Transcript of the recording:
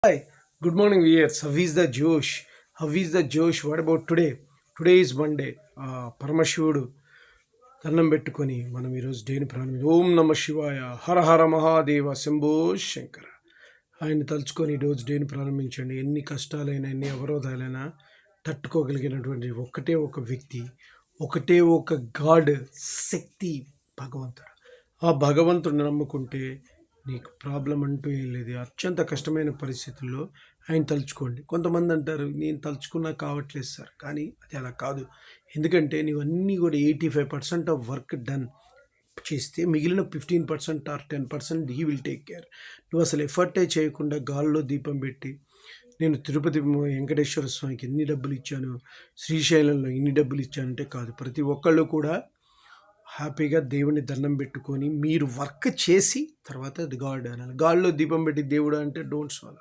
Hi, good morning, viewers. How is the Josh? How is the Josh? What about today? Today is Monday. పరమశివుడు దండం పెట్టుకొని మనం ఈరోజు డేని ప్రారంభం. ఓం నమ శివాయ, హర హర మహాదేవ, శంభో శంకర. ఆయన తలుచుకొని ఈరోజు డేని ప్రారంభించండి. ఎన్ని కష్టాలైనా, ఎన్ని అవరోధాలైనా తట్టుకోగలిగినటువంటి ఒకటే ఒక వ్యక్తి, ఒకటే ఒక గాడ్, శక్తి భగవంతుడు. ఆ భగవంతుడిని నమ్ముకుంటే నీకు ప్రాబ్లం అంటూ ఏం లేదు. అత్యంత కష్టమైన పరిస్థితుల్లో ఆయన తలుచుకోండి. కొంతమంది అంటారు, నేను తలుచుకున్నా కావట్లేదు సార్. కానీ అది అలా కాదు. ఎందుకంటే నీవన్నీ కూడా 85% ఆఫ్ వర్క్ డన్ చేస్తే మిగిలిన 15% or 10% he will take care. నువ్వు అసలు ఎఫర్టే చేయకుండా గాల్లో దీపం పెట్టి, నేను తిరుపతి వెంకటేశ్వర స్వామికి ఎన్ని డబ్బులు ఇచ్చాను, శ్రీశైలంలో ఇన్ని డబ్బులు ఇచ్చానంటే కాదు. ప్రతి ఒక్కళ్ళు కూడా హ్యాపీగా దేవుని దండం పెట్టుకొని మీరు వర్క్ చేసి తర్వాత అది గాడ్ అనాలి. గాడ్లో దీపం పెట్టి దేవుడు అంటే డోంట్ సాల్వ్.